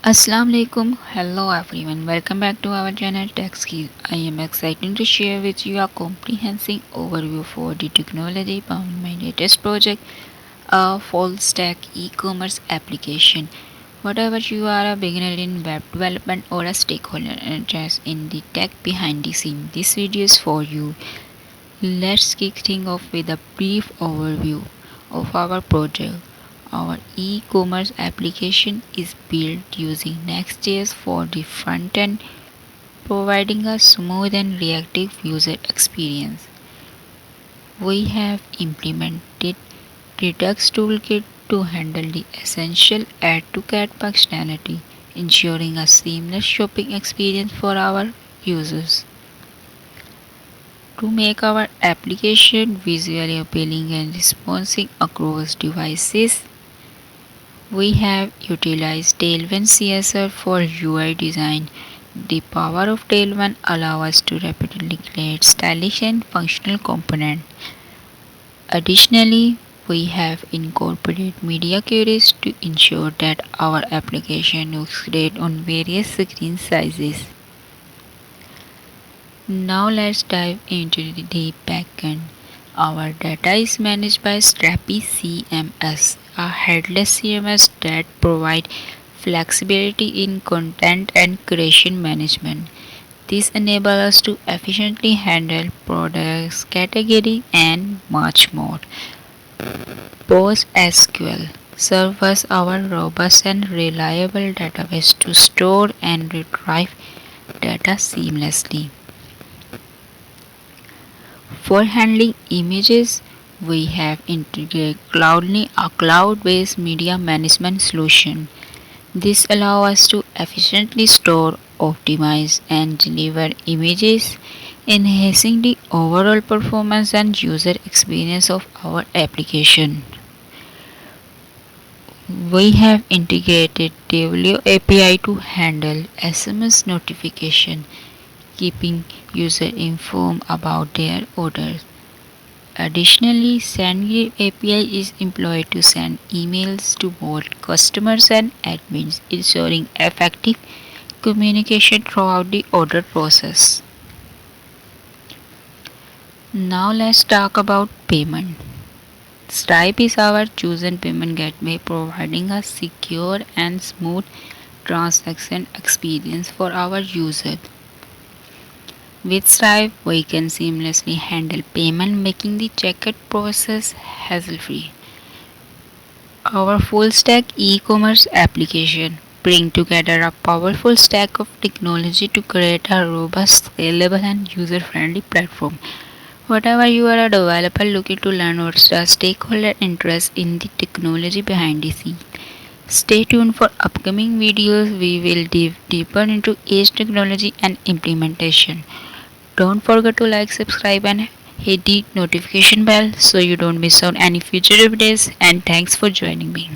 Assalamualaikum. Hello everyone. Welcome back to our channel TechSkills. I am excited to share with you a comprehensive overview for the technology behind my latest project, a full stack e-commerce application. Whatever you are a beginner in web development or a stakeholder interest in the tech behind the scene, this video is for you. Let's kick things off with a brief overview of our project. Our e-commerce application is built using Next.js for the front end, providing a smooth and reactive user experience. We have implemented Redux Toolkit to handle the essential add to cart functionality, ensuring a seamless shopping experience for our users. To make our application visually appealing and responsive across devices, we have utilized Tailwind CSS for UI design. The power of Tailwind allows us to rapidly create stylish and functional components. Additionally, we have incorporated media queries to ensure that our application looks great on various screen sizes. Now let's dive into the backend. Our data is managed by Strapi CMS, a headless CMS that provides flexibility in content and creation management. This enables us to efficiently handle products, category, and much more. PostgreSQL serves as our robust and reliable database to store and retrieve data seamlessly. For handling images, we have integrated Cloudinary, a cloud-based media management solution. This allows us to efficiently store, optimize, and deliver images, enhancing the overall performance and user experience of our application. We have integrated Twilio API to handle SMS notification, keeping users informed about their orders. Additionally, SendGrid API is employed to send emails to both customers and admins, ensuring effective communication throughout the order process. Now let's talk about payment. Stripe is our chosen payment gateway, providing a secure and smooth transaction experience for our users. With Stripe, we can seamlessly handle payment, making the checkout process hassle-free. Our full-stack e-commerce application brings together a powerful stack of technology to create a robust, scalable, and user-friendly platform. Whatever you are a developer looking to learn or start stakeholder interest in the technology behind the scene, stay tuned for upcoming videos. We will dive deeper into edge technology and implementation. Don't forget to like, subscribe, and hit the notification bell so you don't miss out any future updates. And thanks for joining me.